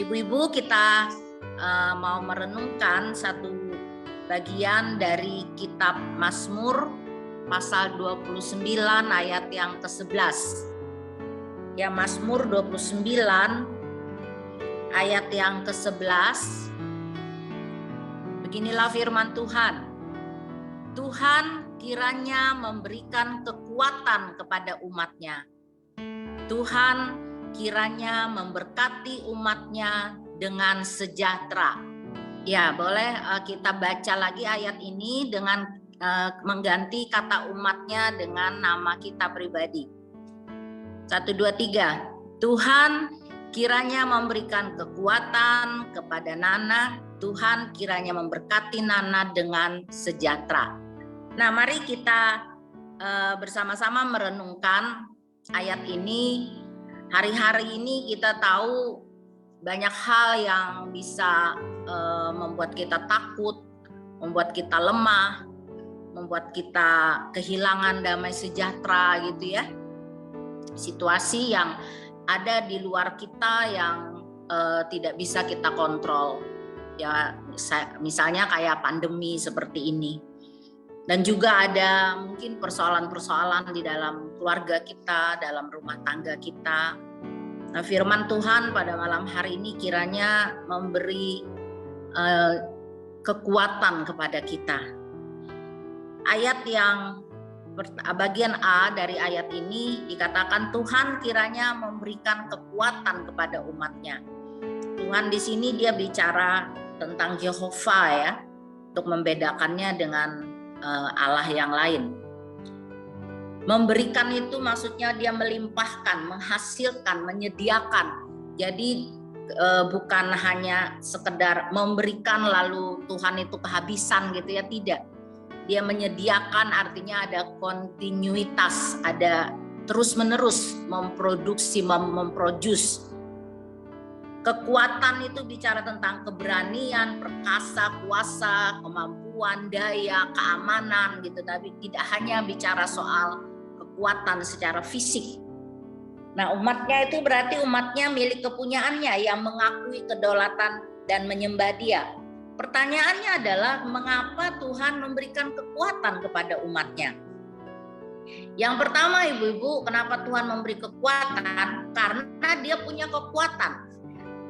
Ibu-ibu, kita mau merenungkan satu bagian dari kitab Mazmur pasal 29 ayat yang ke-11. Ya, Mazmur 29 ayat yang ke-11. Beginilah firman Tuhan. Tuhan kiranya memberikan kekuatan kepada umatnya. Tuhan kiranya memberkati umatnya dengan sejahtera. Ya, boleh kita baca lagi ayat ini dengan mengganti kata umatnya dengan nama kita pribadi. 1, 2, 3. Tuhan kiranya memberikan kekuatan kepada Nana. Tuhan kiranya memberkati Nana dengan sejahtera. Nah, mari kita bersama-sama merenungkan ayat ini. Hari-hari ini kita tahu banyak hal yang bisa membuat kita takut, membuat kita lemah, membuat kita kehilangan damai sejahtera gitu ya. Situasi yang ada di luar kita yang tidak bisa kita kontrol. Ya, misalnya kayak pandemi seperti ini. Dan juga ada mungkin persoalan-persoalan di dalam keluarga kita, dalam rumah tangga kita. Nah, firman Tuhan pada malam hari ini kiranya memberi kekuatan kepada kita. Ayat yang bagian A dari ayat ini dikatakan Tuhan kiranya memberikan kekuatan kepada umatnya. Tuhan di sini dia bicara tentang Yehova ya, untuk membedakannya dengan Allah yang lain. Memberikan itu maksudnya dia melimpahkan, menghasilkan, menyediakan. Jadi bukan hanya sekedar memberikan lalu Tuhan itu kehabisan gitu ya, tidak. Dia menyediakan artinya ada kontinuitas, ada terus-menerus memproduksi, memproduce. Kekuatan itu bicara tentang keberanian, perkasa, kuasa, kemampuan, daya, keamanan gitu. Tapi tidak hanya bicara soal kekuatan secara fisik. Nah, umatnya itu berarti umatnya milik kepunyaannya yang mengakui kedaulatan dan menyembah Dia. Pertanyaannya adalah mengapa Tuhan memberikan kekuatan kepada umatnya? Yang pertama, ibu-ibu, kenapa Tuhan memberi kekuatan? Karena Dia punya kekuatan.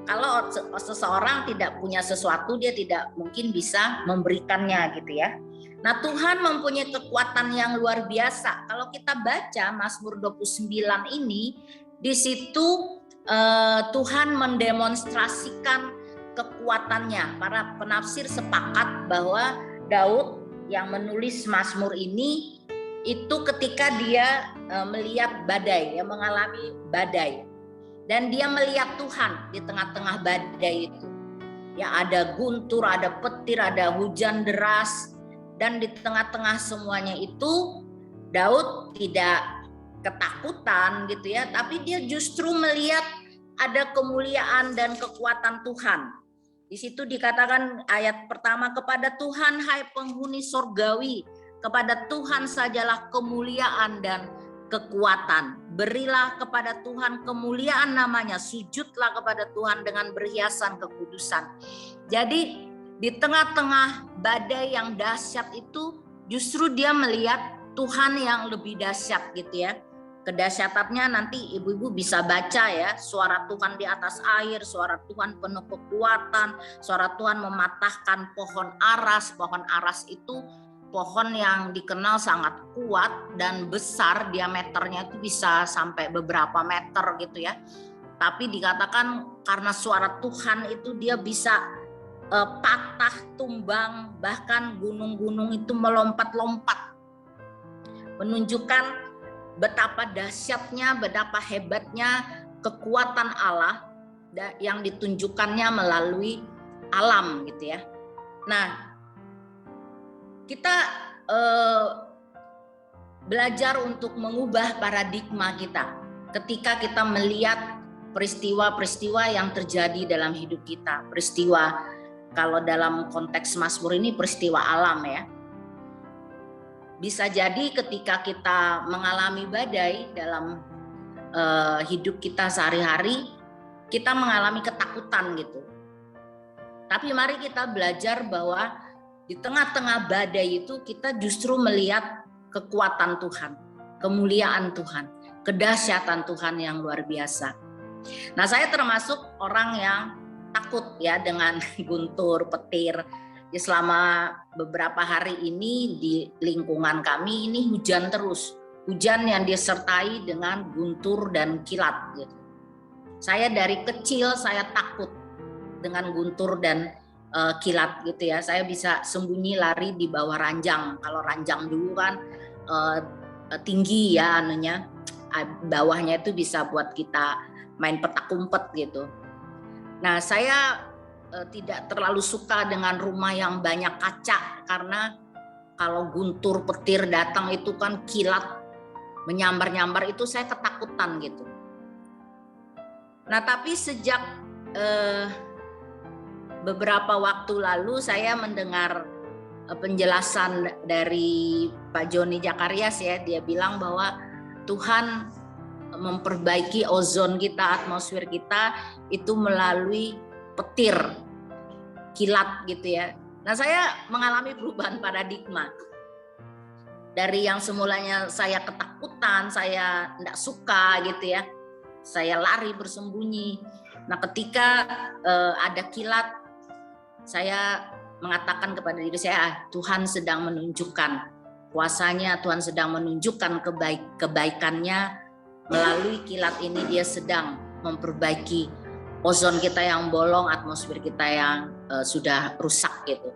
Kalau seseorang tidak punya sesuatu, dia tidak mungkin bisa memberikannya gitu ya. Nah, Tuhan mempunyai kekuatan yang luar biasa. Kalau kita baca Mazmur 29 ini, di situ Tuhan mendemonstrasikan kekuatannya. Para penafsir sepakat bahwa Daud yang menulis Mazmur ini itu ketika dia melihat badai, yang mengalami badai. Dan dia melihat Tuhan di tengah-tengah badai itu. Ya, ada guntur, ada petir, ada hujan deras. Dan di tengah-tengah semuanya itu Daud tidak ketakutan gitu ya. Tapi dia justru melihat ada kemuliaan dan kekuatan Tuhan. Di situ dikatakan ayat pertama, kepada Tuhan hai penghuni sorgawi. Kepada Tuhan sajalah kemuliaan dan kekuatan. Berilah kepada Tuhan kemuliaan namanya, sujudlah kepada Tuhan dengan berhiasan kekudusan. Jadi di tengah-tengah badai yang dahsyat itu justru dia melihat Tuhan yang lebih dahsyat gitu ya. Kedahsyatannya nanti ibu-ibu bisa baca ya, suara Tuhan di atas air, suara Tuhan penuh kekuatan, suara Tuhan mematahkan pohon aras. Pohon aras itu pohon yang dikenal sangat kuat dan besar, diameternya itu bisa sampai beberapa meter gitu ya. Tapi dikatakan karena suara Tuhan itu dia bisa patah, tumbang, bahkan gunung-gunung itu melompat-lompat. Menunjukkan betapa dahsyatnya, betapa hebatnya kekuatan Allah yang ditunjukkannya melalui alam gitu ya. Nah, kita belajar untuk mengubah paradigma kita ketika kita melihat peristiwa-peristiwa yang terjadi dalam hidup kita. Peristiwa, kalau dalam konteks Mazmur ini peristiwa alam ya. Bisa jadi ketika kita mengalami badai dalam hidup kita sehari-hari, kita mengalami ketakutan gitu. Tapi mari kita belajar bahwa di tengah-tengah badai itu kita justru melihat kekuatan Tuhan, kemuliaan Tuhan, kedahsyatan Tuhan yang luar biasa. Nah, saya termasuk orang yang takut ya dengan guntur, petir. Ya, selama beberapa hari ini di lingkungan kami ini hujan terus. Hujan yang disertai dengan guntur dan kilat gitu. Saya dari kecil saya takut dengan guntur dan kilat gitu ya. Saya bisa sembunyi lari di bawah ranjang. Kalau ranjang dulu kan tinggi ya anunya, bawahnya itu bisa buat kita main petak umpet gitu. Nah, saya tidak terlalu suka dengan rumah yang banyak kaca, karena kalau guntur petir datang itu kan kilat menyambar-nyambar, itu saya ketakutan gitu. Nah, tapi sejak beberapa waktu lalu saya mendengar penjelasan dari Pak Joni Jakarias ya, dia bilang bahwa Tuhan memperbaiki ozon kita, atmosfer kita itu melalui petir, kilat gitu ya. Nah, saya mengalami perubahan paradigma. Dari yang semulanya saya ketakutan, saya tidak suka gitu ya, saya lari bersembunyi. Nah, ketika ada kilat, saya mengatakan kepada diri saya, Tuhan sedang menunjukkan kuasanya, Tuhan sedang menunjukkan kebaikannya. Melalui kilat ini dia sedang memperbaiki ozon kita yang bolong, atmosfer kita yang sudah rusak gitu.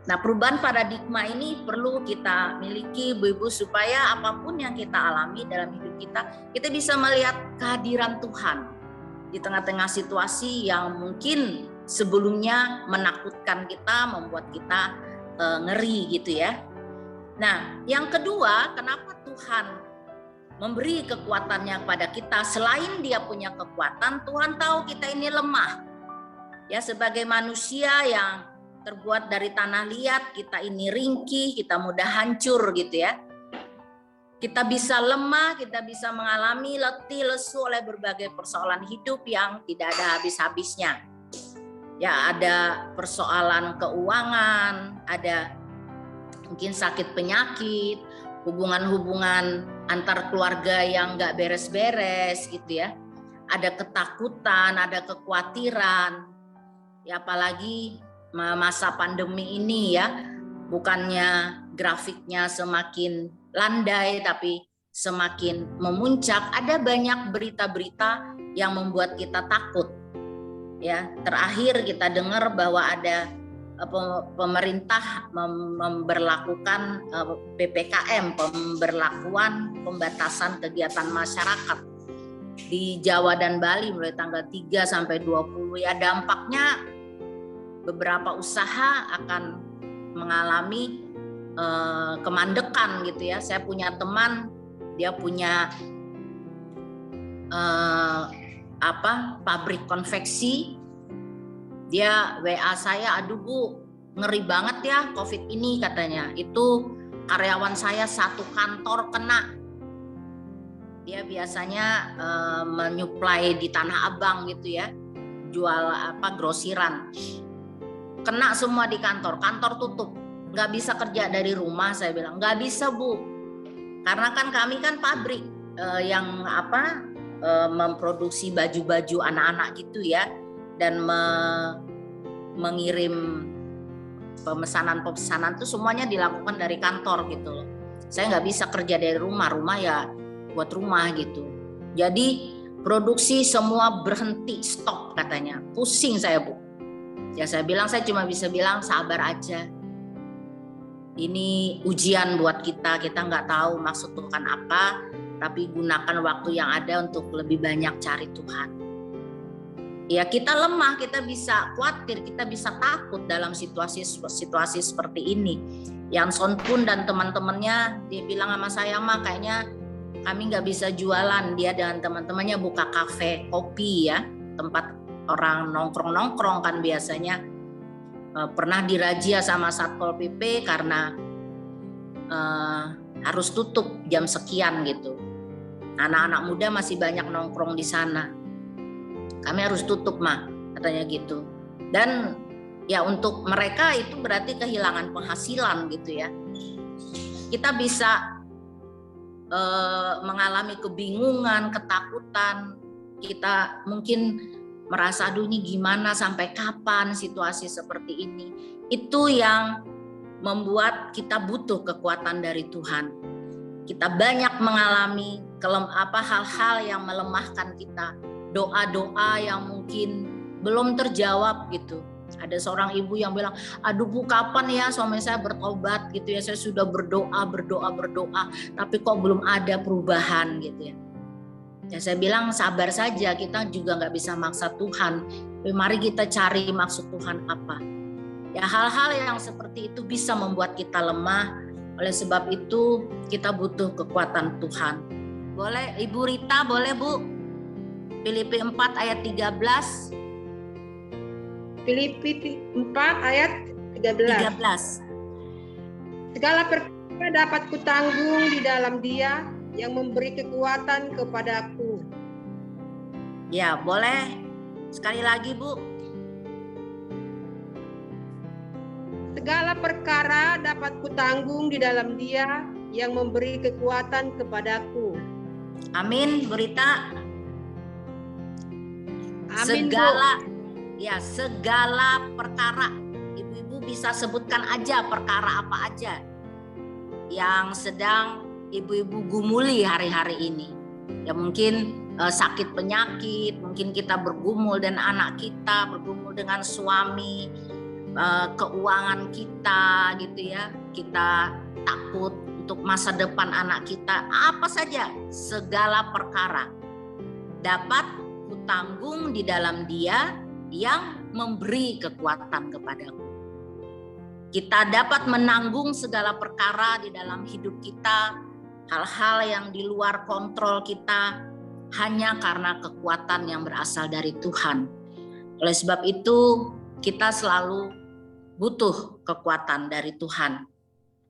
Nah, perubahan paradigma ini perlu kita miliki Ibu-ibu, supaya apapun yang kita alami dalam hidup kita bisa melihat kehadiran Tuhan di tengah-tengah situasi yang mungkin sebelumnya menakutkan kita, membuat kita ngeri gitu ya. Nah, yang kedua, kenapa Tuhan memberi kekuatannya kepada kita? Selain dia punya kekuatan, Tuhan tahu kita ini lemah. Ya, sebagai manusia yang terbuat dari tanah liat, kita ini ringkih, kita mudah hancur gitu ya. Kita bisa lemah, kita bisa mengalami letih, lesu oleh berbagai persoalan hidup yang tidak ada habis-habisnya. Ya, ada persoalan keuangan, ada mungkin sakit penyakit, hubungan-hubungan antar keluarga yang nggak beres-beres gitu ya. Ada ketakutan, ada kekhawatiran. Ya, apalagi masa pandemi ini ya, bukannya grafiknya semakin landai tapi semakin memuncak. Ada banyak berita-berita yang membuat kita takut. Ya, terakhir kita dengar bahwa ada pemerintah memberlakukan PPKM, pemberlakuan pembatasan kegiatan masyarakat di Jawa dan Bali mulai tanggal 3 sampai 20. Ya, dampaknya beberapa usaha akan mengalami kemandekan gitu ya. Saya punya teman, dia punya pabrik konveksi. Dia WA saya, aduh Bu, ngeri banget ya COVID ini katanya. Itu karyawan saya satu kantor kena. Dia biasanya menyuplai di Tanah Abang gitu ya, jual grosiran. Kena semua di kantor, kantor tutup. Nggak bisa kerja dari rumah, saya bilang. Nggak bisa Bu, karena kan kami kan pabrik yang memproduksi baju-baju anak-anak gitu ya, dan mengirim pemesanan itu semuanya dilakukan dari kantor gitu loh. Saya nggak bisa kerja dari rumah ya buat rumah gitu. Jadi produksi semua berhenti, stop katanya. Pusing saya Bu. Ya, saya bilang, saya cuma bisa bilang sabar aja. Ini ujian buat kita nggak tahu maksud Tuhan apa, tapi gunakan waktu yang ada untuk lebih banyak cari Tuhan. Ya, kita lemah, kita bisa khawatir, kita bisa takut dalam situasi seperti ini. Yang Son pun dan teman-temannya, dia bilang sama saya, mah kayaknya kami nggak bisa jualan. Dia dengan teman-temannya buka kafe kopi ya, tempat orang nongkrong kan biasanya. Pernah dirazia sama Satpol PP karena harus tutup jam sekian gitu. Anak-anak muda masih banyak nongkrong di sana. Kami harus tutup mah, katanya gitu. Dan ya untuk mereka itu berarti kehilangan penghasilan gitu ya. Kita bisa mengalami kebingungan, ketakutan. Kita mungkin merasa aduh ini gimana, sampai kapan situasi seperti ini. Itu yang membuat kita butuh kekuatan dari Tuhan. Kita banyak mengalami hal-hal yang melemahkan kita, doa-doa yang mungkin belum terjawab gitu. Ada seorang ibu yang bilang, aduh Bu, kapan ya suami saya bertobat gitu ya, saya sudah berdoa, tapi kok belum ada perubahan gitu ya. Ya saya bilang sabar saja, kita juga nggak bisa maksa Tuhan. Tapi mari kita cari maksud Tuhan apa. Ya hal-hal yang seperti itu bisa membuat kita lemah. Oleh sebab itu kita butuh kekuatan Tuhan. Boleh Ibu Rita, boleh Bu? Filipi 4 ayat 13. Filipi 4 ayat 13. Segala perkara dapat kutanggung di dalam Dia yang memberi kekuatan kepadaku. Ya, boleh. Sekali lagi, Bu. Segala perkara dapat kutanggung di dalam Dia yang memberi kekuatan kepadaku. Amin, Bu Rita. Amin, segala perkara. Ibu-ibu bisa sebutkan aja perkara apa aja yang sedang ibu-ibu gumuli hari-hari ini. Ya mungkin sakit penyakit, mungkin kita bergumul dengan anak kita, bergumul dengan suami, keuangan kita gitu ya. Kita takut untuk masa depan anak kita. Apa saja, segala perkara dapat kutanggung di dalam Dia yang memberi kekuatan kepadaku. Kita dapat menanggung segala perkara di dalam hidup kita, hal-hal yang di luar kontrol kita, hanya karena kekuatan yang berasal dari Tuhan. Oleh sebab itu, kita selalu butuh kekuatan dari Tuhan.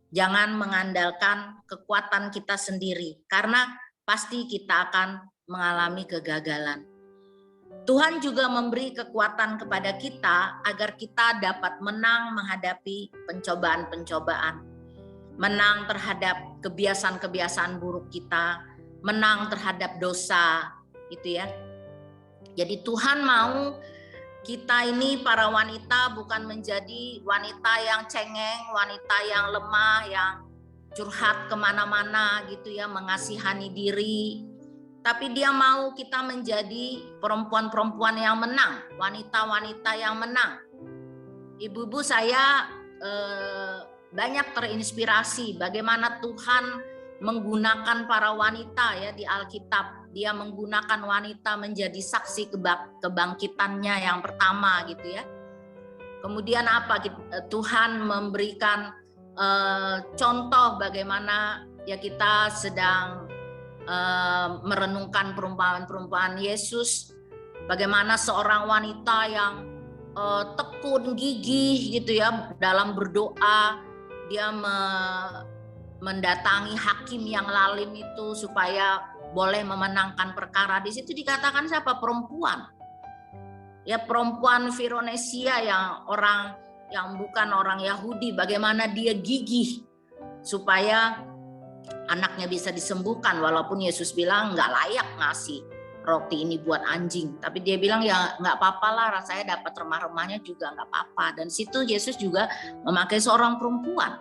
Jangan mengandalkan kekuatan kita sendiri, karena pasti kita akan mengalami kegagalan. Tuhan juga memberi kekuatan kepada kita agar kita dapat menang menghadapi pencobaan-pencobaan. Menang terhadap kebiasaan-kebiasaan buruk kita, menang terhadap dosa, gitu ya. Jadi Tuhan mau kita ini para wanita bukan menjadi wanita yang cengeng, wanita yang lemah, yang curhat kemana-mana gitu ya, mengasihani diri. Tapi Dia mau kita menjadi perempuan-perempuan yang menang, wanita-wanita yang menang. Ibu-ibu, saya banyak terinspirasi bagaimana Tuhan menggunakan para wanita ya di Alkitab. Dia menggunakan wanita menjadi saksi kebangkitannya yang pertama gitu ya. Kemudian apa? Tuhan memberikan contoh bagaimana ya kita sedang merenungkan perumpamaan Yesus, bagaimana seorang wanita yang tekun, gigih gitu ya dalam berdoa. Dia mendatangi hakim yang lalim itu supaya boleh memenangkan perkara. Di situ dikatakan siapa? Perempuan. Ya perempuan Veronesia yang orang yang bukan orang Yahudi, bagaimana dia gigih supaya anaknya bisa disembuhkan, walaupun Yesus bilang nggak layak ngasih roti ini buat anjing, tapi dia bilang ya nggak apa-apa lah, rasanya dapat remah-remahnya juga nggak apa-apa. Dan situ Yesus juga memakai seorang perempuan,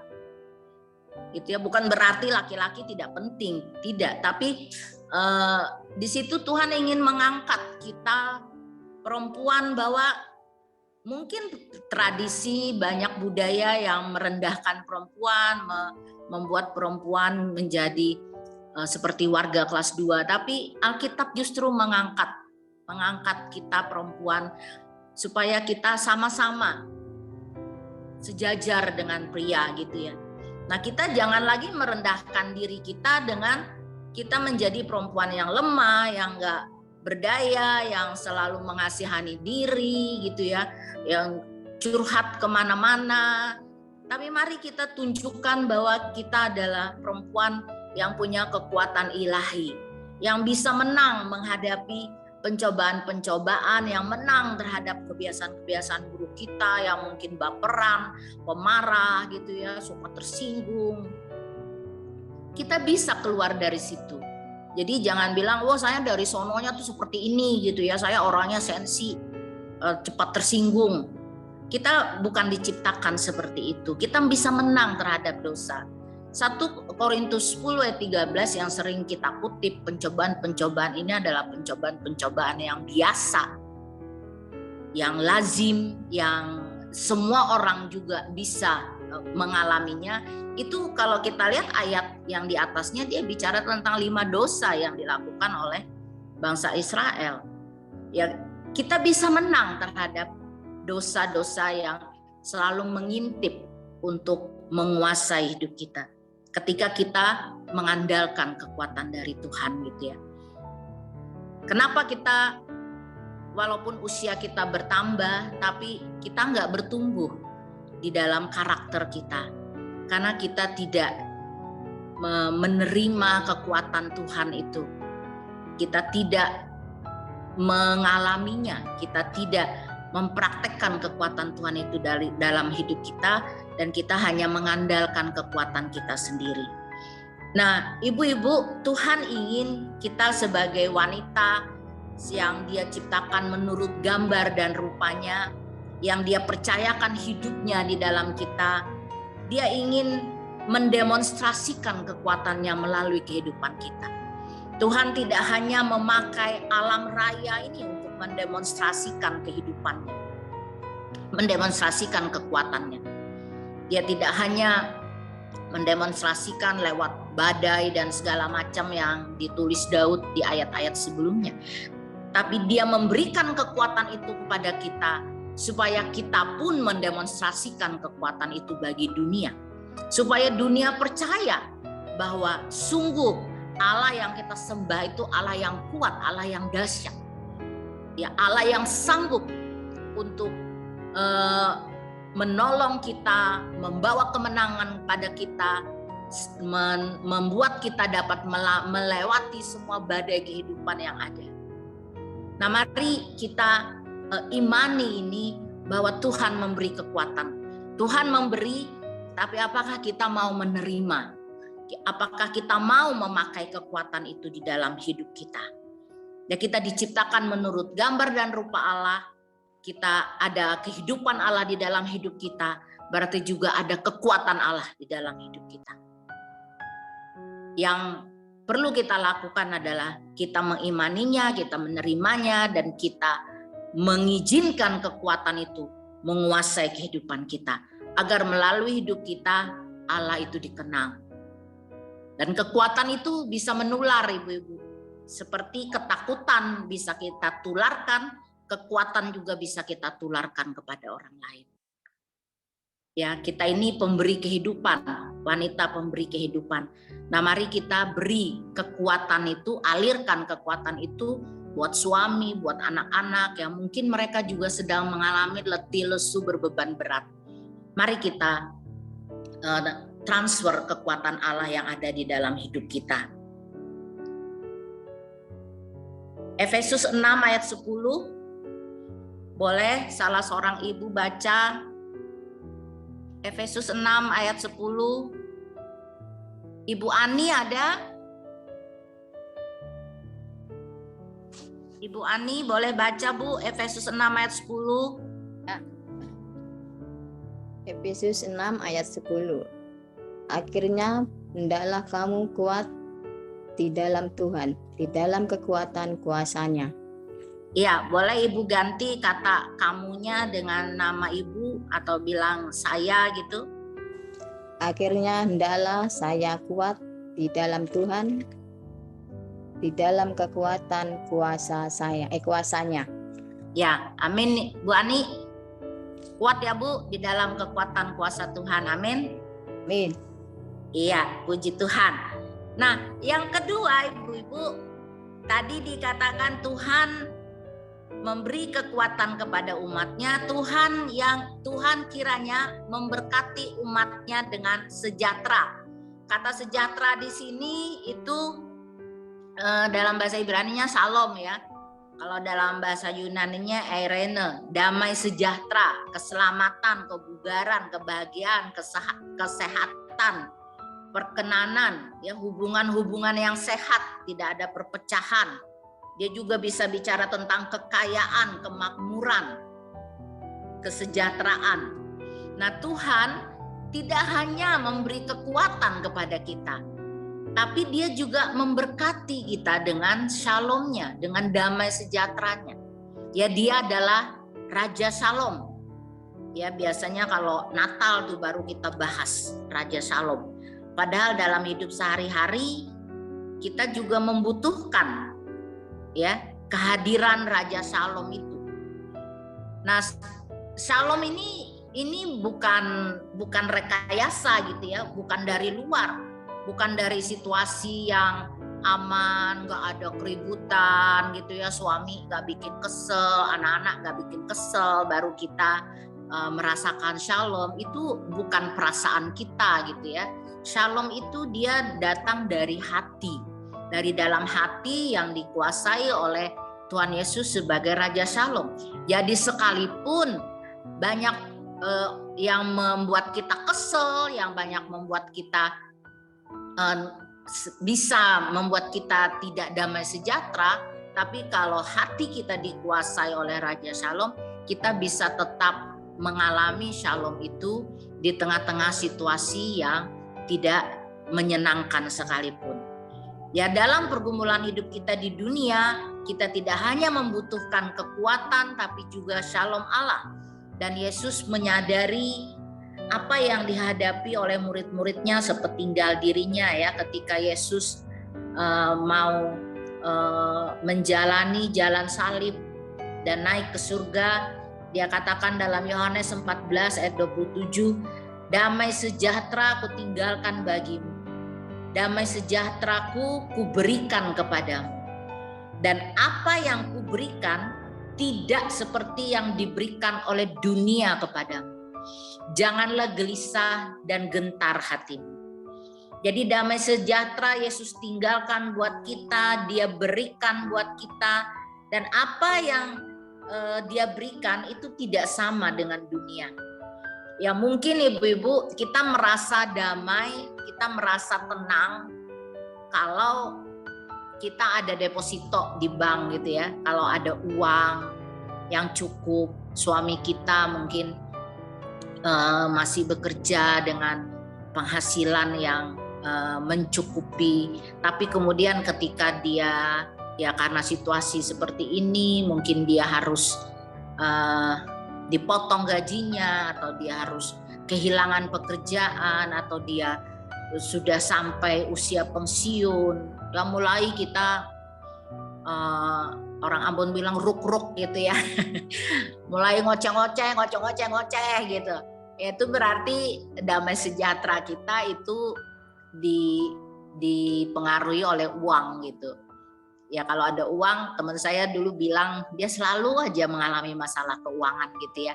gitu ya. Bukan berarti laki-laki tidak penting, tidak. Tapi di situ Tuhan ingin mengangkat kita perempuan, bahwa mungkin tradisi banyak budaya yang merendahkan perempuan, membuat perempuan menjadi seperti warga kelas 2, tapi Alkitab justru mengangkat kita perempuan supaya kita sama-sama sejajar dengan pria gitu ya. Nah, kita jangan lagi merendahkan diri kita dengan kita menjadi perempuan yang lemah, yang enggak berdaya, yang selalu mengasihani diri gitu ya, yang curhat kemana-mana. Tapi mari kita tunjukkan bahwa kita adalah perempuan yang punya kekuatan ilahi, yang bisa menang menghadapi pencobaan-pencobaan yang menang terhadap kebiasaan-kebiasaan buruk kita yang mungkin baperan, pemarah gitu ya, suka tersinggung. Kita bisa keluar dari situ. Jadi jangan bilang, wah saya dari sononya tuh seperti ini gitu ya, saya orangnya sensi, cepat tersinggung. Kita bukan diciptakan seperti itu. Kita bisa menang terhadap dosa. 1 Korintus 10 ayat 13 yang sering kita kutip, pencobaan-pencobaan ini adalah pencobaan-pencobaan yang biasa, yang lazim, yang semua orang juga bisa mengalaminya. Itu kalau kita lihat ayat yang di atasnya, dia bicara tentang 5 dosa yang dilakukan oleh bangsa Israel. Ya, kita bisa menang terhadap dosa-dosa yang selalu mengintip untuk menguasai hidup kita. Ketika kita mengandalkan kekuatan dari Tuhan gitu ya. Kenapa kita walaupun usia kita bertambah, tapi kita nggak bertumbuh di dalam karakter kita. Karena kita tidak menerima kekuatan Tuhan itu. Kita tidak mengalaminya, kita tidak mempraktekkan kekuatan Tuhan itu dalam hidup kita, dan kita hanya mengandalkan kekuatan kita sendiri. Nah, ibu-ibu, Tuhan ingin kita sebagai wanita yang Dia ciptakan menurut gambar dan rupanya, yang Dia percayakan hidupnya di dalam kita, Dia ingin mendemonstrasikan kekuatannya melalui kehidupan kita. Tuhan tidak hanya memakai alam raya ini untuk mendemonstrasikan kehidupannya, mendemonstrasikan kekuatannya. Dia tidak hanya mendemonstrasikan lewat badai dan segala macam yang ditulis Daud di ayat-ayat sebelumnya, tapi Dia memberikan kekuatan itu kepada kita supaya kita pun mendemonstrasikan kekuatan itu bagi dunia, supaya dunia percaya bahwa sungguh Allah yang kita sembah itu Allah yang kuat, Allah yang dahsyat, ya, Allah yang sanggup untuk menolong kita, membawa kemenangan pada kita, membuat kita dapat melewati semua badai kehidupan yang ada. Nah, mari kita imani ini bahwa Tuhan memberi kekuatan. Tuhan memberi, tapi apakah kita mau menerima? Apakah kita mau memakai kekuatan itu di dalam hidup kita? Ya, kita diciptakan menurut gambar dan rupa Allah. Kita ada kehidupan Allah di dalam hidup kita, berarti juga ada kekuatan Allah di dalam hidup kita. Yang perlu kita lakukan adalah kita mengimaninya, kita menerimanya, dan kita mengizinkan kekuatan itu menguasai kehidupan kita, agar melalui hidup kita Allah itu dikenal. Dan kekuatan itu bisa menular, ibu-ibu. Seperti ketakutan bisa kita tularkan, kekuatan juga bisa kita tularkan kepada orang lain. Ya, kita ini pemberi kehidupan, wanita pemberi kehidupan. Nah, mari kita beri kekuatan itu, alirkan kekuatan itu buat suami, buat anak-anak yang mungkin mereka juga sedang mengalami letih, lesu, berbeban berat. Mari kita transfer kekuatan Allah yang ada di dalam hidup kita. Efesus 6 ayat 10. Boleh salah seorang ibu baca Efesus 6 ayat 10. Ibu Ani ada? Ibu Ani boleh baca, Bu, Efesus 6 ayat 10. Ya. Efesus 6 ayat 10. Akhirnya hendaklah kamu kuat di dalam Tuhan, di dalam kekuatan kuasa-Nya. Iya, boleh Ibu ganti kata kamunya dengan nama Ibu atau bilang saya gitu. Akhirnya hendaklah saya kuat di dalam Tuhan, di dalam kekuatan kuasa-Nya. Ya, amin Bu Ani. Kuat ya Bu di dalam kekuatan kuasa Tuhan. Amin. Amin. Iya, puji Tuhan. Nah, yang kedua ibu-ibu, tadi dikatakan Tuhan memberi kekuatan kepada umatnya. Tuhan kiranya memberkati umatnya dengan sejahtera. Kata sejahtera di sini itu dalam bahasa Ibrani-nya shalom ya. Kalau dalam bahasa Yunaninya eirene, damai sejahtera, keselamatan, kebugaran, kebahagiaan, kesehatan, perkenanan, ya, hubungan-hubungan yang sehat, tidak ada perpecahan. Dia juga bisa bicara tentang kekayaan, kemakmuran, kesejahteraan. Nah, Tuhan tidak hanya memberi kekuatan kepada kita, tapi dia juga memberkati kita dengan shalom-nya, dengan damai sejahteranya. Ya, dia adalah Raja Shalom. Ya, biasanya kalau Natal tuh baru kita bahas Raja Shalom. Padahal dalam hidup sehari-hari kita juga membutuhkan, ya, kehadiran Raja Shalom itu. Nah, Shalom ini bukan rekayasa gitu ya, bukan dari luar. Bukan dari situasi yang aman, gak ada keributan gitu ya, suami gak bikin kesel, anak-anak gak bikin kesel, baru kita merasakan shalom. Itu bukan perasaan kita gitu ya. Shalom itu dia datang dari hati, dari dalam hati yang dikuasai oleh Tuhan Yesus sebagai Raja Shalom. Jadi sekalipun banyak yang membuat kita kesel, yang banyak membuat kita bisa membuat kita tidak damai sejahtera, tapi kalau hati kita dikuasai oleh Raja Shalom, kita bisa tetap mengalami shalom itu di tengah-tengah situasi yang tidak menyenangkan sekalipun. Ya, dalam pergumulan hidup kita di dunia, kita tidak hanya membutuhkan kekuatan, tapi juga shalom Allah. Dan Yesus menyadari apa yang dihadapi oleh murid-muridnya sepertinggal dirinya ya, ketika Yesus mau menjalani jalan salib dan naik ke surga. Dia katakan dalam Yohanes 14 ayat 27, damai sejahtera ku tinggalkan bagimu, damai sejahteraku kuberikan kepadamu, dan apa yang kuberikan tidak seperti yang diberikan oleh dunia kepadamu. Janganlah gelisah dan gentar hatimu. Jadi damai sejahtera Yesus tinggalkan buat kita, dia berikan buat kita, dan apa yang dia berikan itu tidak sama dengan dunia. Ya, mungkin ibu-ibu kita merasa damai, kita merasa tenang kalau kita ada deposito di bank gitu ya. Kalau ada uang yang cukup, suami kita mungkin masih bekerja dengan penghasilan yang mencukupi, tapi kemudian ketika dia ya karena situasi seperti ini mungkin dia harus dipotong gajinya, atau dia harus kehilangan pekerjaan, atau dia sudah sampai usia pensiun, ya mulai kita orang Ambon bilang ruk-ruk gitu ya. Mulai ngoceh gitu. Itu berarti damai sejahtera kita itu dipengaruhi oleh uang gitu. Ya, kalau ada uang, teman saya dulu bilang dia selalu aja mengalami masalah keuangan gitu ya.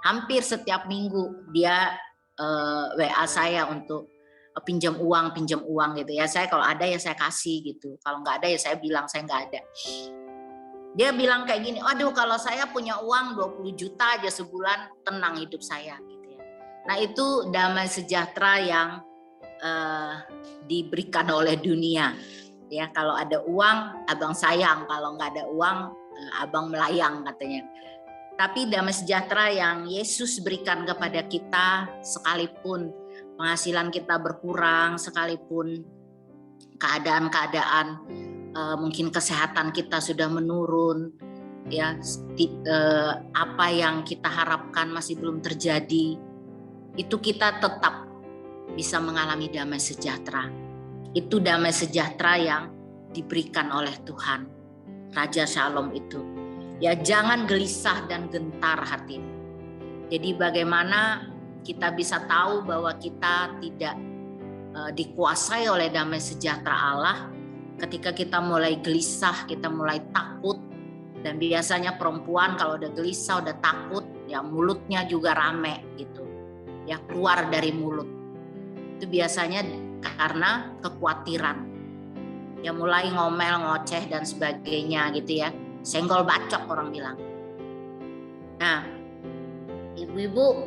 Hampir setiap minggu dia WA saya untuk pinjam uang gitu ya. Saya kalau ada ya saya kasih gitu. Kalau nggak ada ya saya bilang saya nggak ada. Dia bilang kayak gini, aduh kalau saya punya uang 20 juta aja sebulan, tenang hidup saya gitu ya. Nah, itu damai sejahtera yang diberikan oleh dunia. Ya, kalau ada uang abang sayang, kalau nggak ada uang abang melayang katanya. Tapi damai sejahtera yang Yesus berikan kepada kita, sekalipun penghasilan kita berkurang, sekalipun keadaan-keadaan mungkin kesehatan kita sudah menurun, ya apa yang kita harapkan masih belum terjadi, itu kita tetap bisa mengalami damai sejahtera. Itu damai sejahtera yang diberikan oleh Tuhan, Raja Shalom itu. Ya, jangan gelisah dan gentar hatimu. Jadi bagaimana kita bisa tahu bahwa kita tidak dikuasai oleh damai sejahtera Allah? Ketika kita mulai gelisah, kita mulai takut, dan biasanya perempuan kalau udah gelisah, udah takut, ya mulutnya juga rame gitu, ya keluar dari mulut. Itu biasanya karena kekhawatiran, ya mulai ngomel, ngoceh dan sebagainya gitu ya. senggol bacok orang bilang. Nah, ibu-ibu,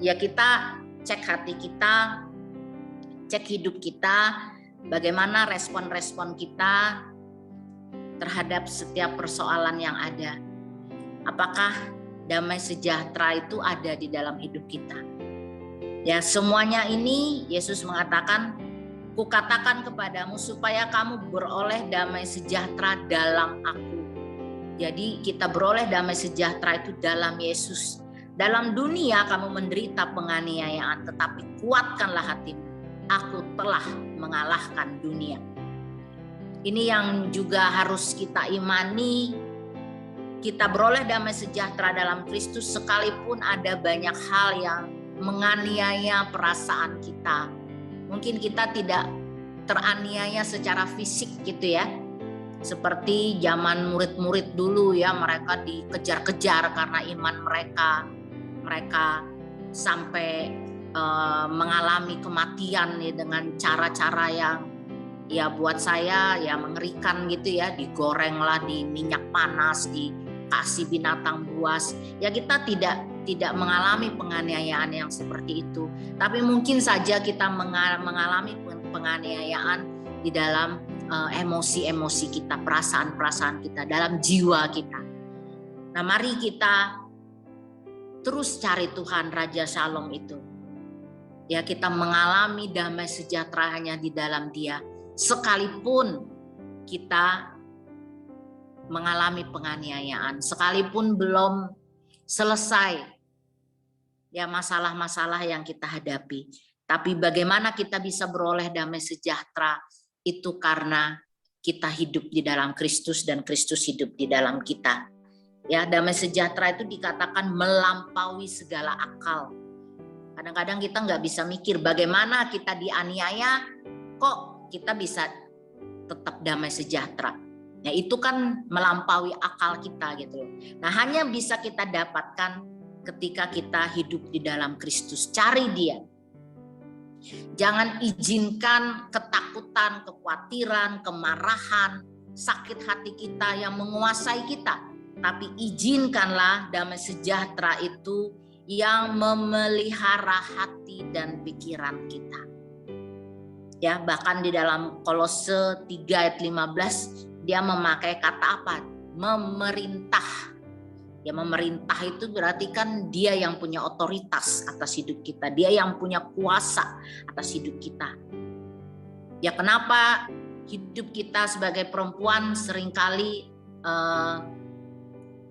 ya kita cek hati kita, cek hidup kita, bagaimana respon-respon kita terhadap setiap persoalan yang ada. Apakah damai sejahtera itu ada di dalam hidup kita? Ya, semuanya ini Yesus mengatakan, kukatakan kepadamu supaya kamu beroleh damai sejahtera dalam aku. Jadi kita beroleh damai sejahtera itu dalam Yesus. Dalam dunia kamu menderita penganiayaan, tetapi kuatkanlah hatimu. Aku telah mengalahkan dunia. Ini yang juga harus kita imani. Kita beroleh damai sejahtera dalam Kristus sekalipun ada banyak hal yang menganiaya perasaan kita. Mungkin kita tidak teraniaya secara fisik gitu ya. Seperti zaman murid-murid dulu ya, mereka dikejar-kejar karena iman mereka. Mereka sampai mengalami kematian ya, dengan cara-cara yang ya buat saya ya mengerikan gitu ya, digorenglah di minyak panas, dikasih binatang buas. Ya kita tidak mengalami penganiayaan yang seperti itu. Tapi mungkin saja kita mengalami penganiayaan di dalam emosi-emosi kita, perasaan-perasaan kita, dalam jiwa kita. Nah, mari kita terus cari Tuhan Raja Shalom itu. Ya, kita mengalami damai sejahtera hanya di dalam Dia. Sekalipun kita mengalami penganiayaan, sekalipun belum selesai ya masalah-masalah yang kita hadapi. Tapi bagaimana kita bisa beroleh damai sejahtera itu karena kita hidup di dalam Kristus dan Kristus hidup di dalam kita. Ya, damai sejahtera itu dikatakan melampaui segala akal. Kadang-kadang kita nggak bisa mikir bagaimana kita dianiaya, kok kita bisa tetap damai sejahtera. Ya, itu kan melampaui akal kita gitu. Nah, hanya bisa kita dapatkan ketika kita hidup di dalam Kristus. Cari Dia. Jangan izinkan ketakutan, kekhawatiran, kemarahan, sakit hati kita yang menguasai kita. Tapi izinkanlah damai sejahtera itu yang memelihara hati dan pikiran kita. Ya, bahkan di dalam Kolose 3 ayat 15 dia memakai kata apa? Memerintah. Ya, memerintah itu berarti kan dia yang punya otoritas atas hidup kita. Dia yang punya kuasa atas hidup kita. Ya, kenapa hidup kita sebagai perempuan seringkali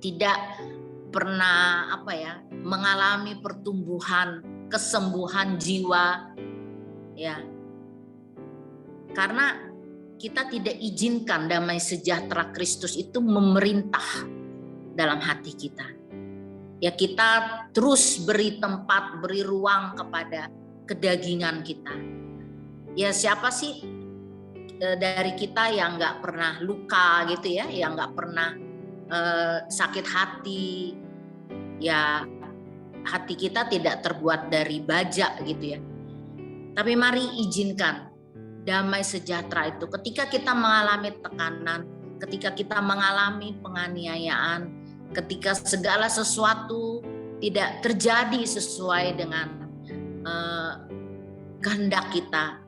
tidak pernah mengalami pertumbuhan, kesembuhan jiwa, ya, karena kita tidak izinkan damai sejahtera Kristus itu memerintah dalam hati kita. Ya, kita terus beri tempat, beri ruang kepada kedagingan kita. Ya, siapa sih dari kita yang nggak pernah luka gitu ya, yang nggak pernah sakit hati? Ya, hati kita tidak terbuat dari baja gitu ya. Tapi mari izinkan damai sejahtera itu ketika kita mengalami tekanan, ketika kita mengalami penganiayaan, ketika segala sesuatu tidak terjadi sesuai dengan kehendak kita,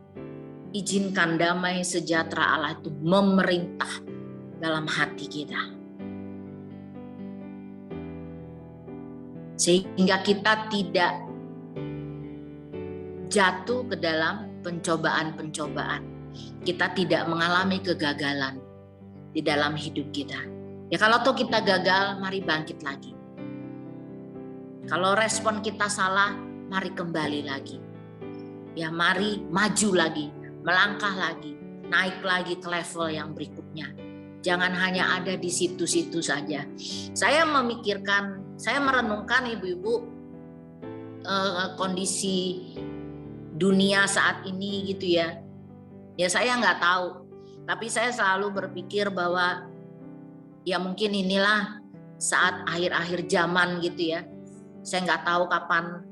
izinkan damai sejahtera Allah itu memerintah dalam hati kita. Sehingga kita tidak jatuh ke dalam pencobaan-pencobaan. Kita tidak mengalami kegagalan di dalam hidup kita. Ya, kalau toh kita gagal, mari bangkit lagi. Kalau respon kita salah, mari kembali lagi. Ya, mari maju lagi, melangkah lagi, naik lagi ke level yang berikutnya. Jangan hanya ada di situ-situ saja. Saya merenungkan ibu-ibu kondisi dunia saat ini gitu ya. Ya, saya nggak tahu, tapi saya selalu berpikir bahwa ya mungkin inilah saat akhir-akhir zaman gitu ya. Saya nggak tahu kapan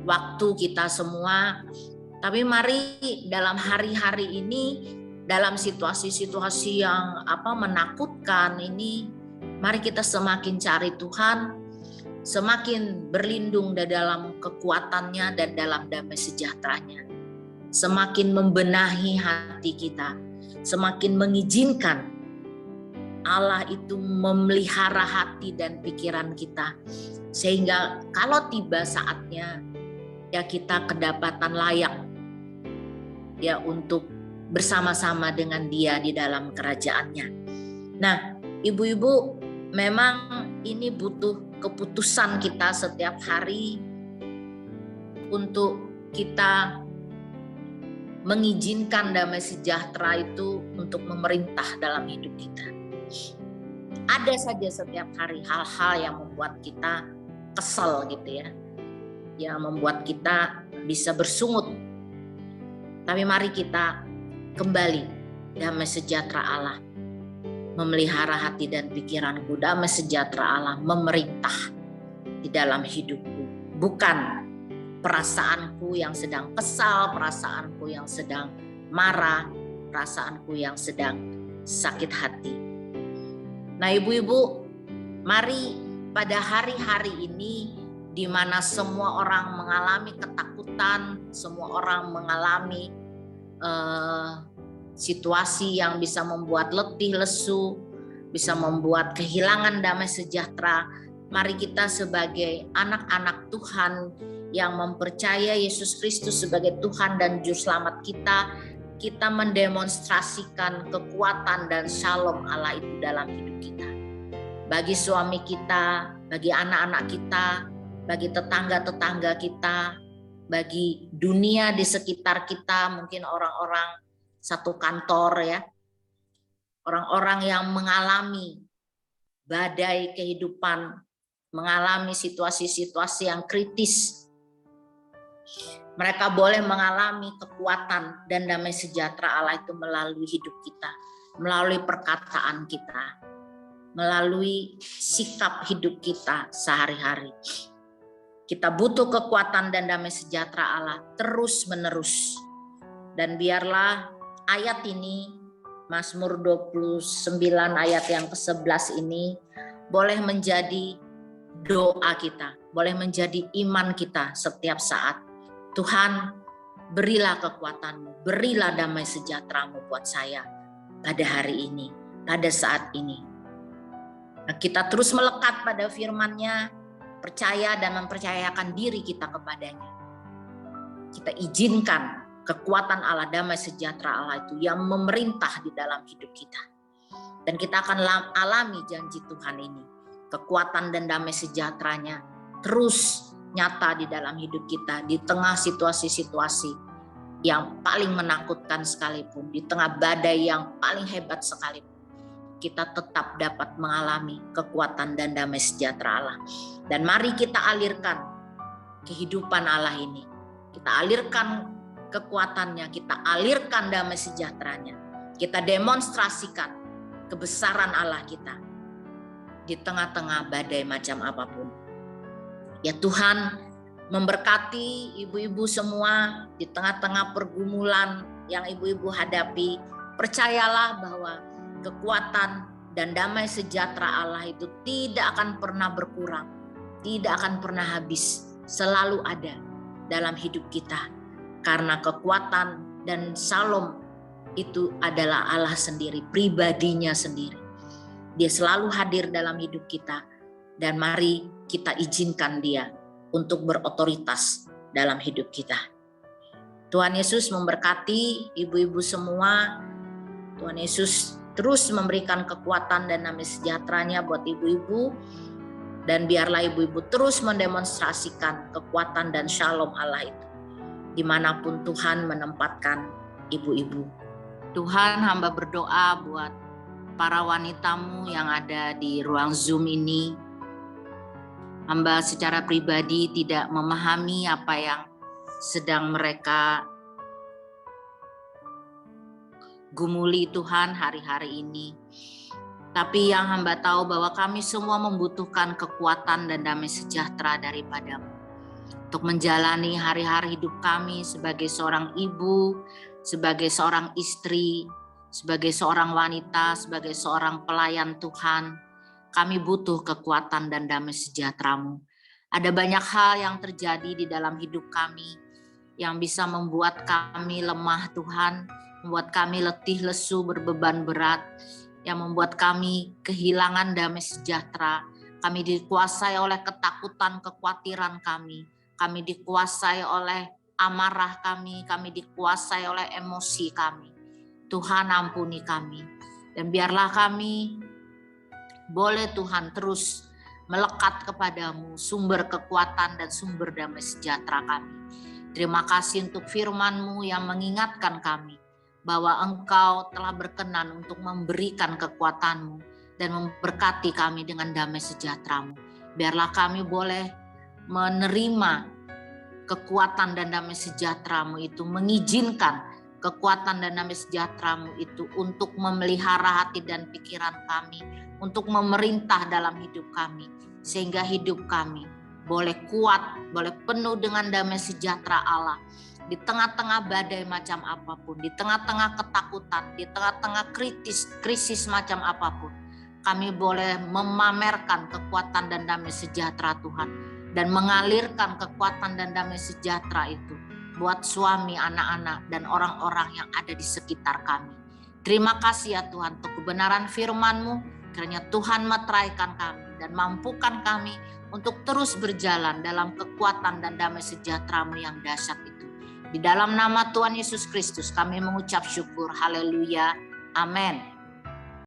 waktu kita semua. Tapi mari dalam hari-hari ini, dalam situasi-situasi yang menakutkan ini, Mari kita semakin cari Tuhan, semakin berlindung di dalam kekuatannya dan dalam damai sejahteranya. Semakin membenahi hati kita, semakin mengizinkan Allah itu memelihara hati dan pikiran kita. Sehingga kalau tiba saatnya, ya kita kedapatan layak ya untuk bersama-sama dengan Dia di dalam kerajaannya. Nah, ibu-ibu, memang ini butuh keputusan kita setiap hari untuk kita mengizinkan damai sejahtera itu untuk memerintah dalam hidup kita. Ada saja setiap hari hal-hal yang membuat kita kesal gitu ya, yang membuat kita bisa bersungut. Tapi mari kita kembali, damai sejahtera Allah memelihara hati dan pikiranku, damai sejahtera Allah memerintah di dalam hidupku. Bukan perasaanku yang sedang kesal, perasaanku yang sedang marah, perasaanku yang sedang sakit hati. Nah ibu-ibu, mari pada hari-hari ini di mana semua orang mengalami ketakutan, semua orang mengalami situasi yang bisa membuat letih, lesu, bisa membuat kehilangan damai sejahtera. Mari kita sebagai anak-anak Tuhan yang mempercaya Yesus Kristus sebagai Tuhan dan Juru Selamat kita mendemonstrasikan kekuatan dan shalom Allah itu dalam hidup kita. Bagi suami kita, bagi anak-anak kita, bagi tetangga-tetangga kita, bagi dunia di sekitar kita, mungkin orang-orang satu kantor ya, orang-orang yang mengalami badai kehidupan, mengalami situasi-situasi yang kritis. Mereka boleh mengalami kekuatan dan damai sejahtera Allah itu melalui hidup kita, melalui perkataan kita, melalui sikap hidup kita sehari-hari. Kita butuh kekuatan dan damai sejahtera Allah terus menerus. Dan biarlah ayat ini, Mazmur 29 ayat yang ke-11 ini boleh menjadi doa kita, boleh menjadi iman kita setiap saat. Tuhan, berilah kekuatan-Mu, berilah damai sejahtera-Mu buat saya pada hari ini, pada saat ini. Nah, kita terus melekat pada firman-Nya, percaya dan mempercayakan diri kita kepadanya. Kita izinkan kekuatan Allah, damai sejahtera Allah itu yang memerintah di dalam hidup kita. Dan kita akan alami janji Tuhan ini. Kekuatan dan damai sejahteranya terus nyata di dalam hidup kita, di tengah situasi-situasi yang paling menakutkan sekalipun, di tengah badai yang paling hebat sekalipun, kita tetap dapat mengalami kekuatan dan damai sejahtera Allah. Dan mari kita alirkan kehidupan Allah ini, kita alirkan kekuatannya, kita alirkan damai sejahteranya, kita demonstrasikan kebesaran Allah kita di tengah-tengah badai macam apapun. Ya Tuhan, memberkati ibu-ibu semua di tengah-tengah pergumulan yang ibu-ibu hadapi. Percayalah bahwa kekuatan dan damai sejahtera Allah itu tidak akan pernah berkurang, tidak akan pernah habis, selalu ada dalam hidup kita. Karena kekuatan dan shalom itu adalah Allah sendiri, pribadinya sendiri. Dia selalu hadir dalam hidup kita. Dan mari kita izinkan Dia untuk berotoritas dalam hidup kita. Tuhan Yesus memberkati ibu-ibu semua. Tuhan Yesus terus memberikan kekuatan dan damai sejahteranya buat ibu-ibu. Dan biarlah ibu-ibu terus mendemonstrasikan kekuatan dan shalom Allah itu dimanapun Tuhan menempatkan ibu-ibu. Tuhan, hamba berdoa buat para wanitamu yang ada di ruang Zoom ini. Hamba secara pribadi tidak memahami apa yang sedang mereka gumuli Tuhan hari-hari ini. Tapi yang hamba tahu bahwa kami semua membutuhkan kekuatan dan damai sejahtera daripada-Mu untuk menjalani hari-hari hidup kami sebagai seorang ibu, sebagai seorang istri, sebagai seorang wanita, sebagai seorang pelayan Tuhan. Kami butuh kekuatan dan damai sejahtera-Mu. Ada banyak hal yang terjadi di dalam hidup kami yang bisa membuat kami lemah, Tuhan, membuat kami letih, lesu, berbeban berat, yang membuat kami kehilangan damai sejahtera. Kami dikuasai oleh ketakutan, kekhawatiran kami dikuasai oleh amarah kami dikuasai oleh emosi kami. Tuhan, ampuni kami, dan biarlah kami boleh, Tuhan, terus melekat kepadamu, sumber kekuatan dan sumber damai sejahtera kami. Terima kasih untuk firman-Mu yang mengingatkan kami bahwa Engkau telah berkenan untuk memberikan kekuatan-Mu dan memberkati kami dengan damai sejahtera-Mu. Biarlah kami boleh menerima kekuatan dan damai sejahtera-Mu itu, mengizinkan kekuatan dan damai sejahtera-Mu itu untuk memelihara hati dan pikiran kami, untuk memerintah dalam hidup kami, sehingga hidup kami boleh kuat, boleh penuh dengan damai sejahtera Allah. Di tengah-tengah badai macam apapun, di tengah-tengah ketakutan, di tengah-tengah krisis macam apapun, kami boleh memamerkan kekuatan dan damai sejahtera Tuhan, dan mengalirkan kekuatan dan damai sejahtera itu buat suami, anak-anak, dan orang-orang yang ada di sekitar kami. Terima kasih ya Tuhan untuk kebenaran firman-Mu. Kiranya Tuhan meteraikan kami dan mampukan kami untuk terus berjalan dalam kekuatan dan damai sejahtera-Mu yang dahsyat itu. Di dalam nama Tuhan Yesus Kristus kami mengucap syukur. Haleluya. Amin.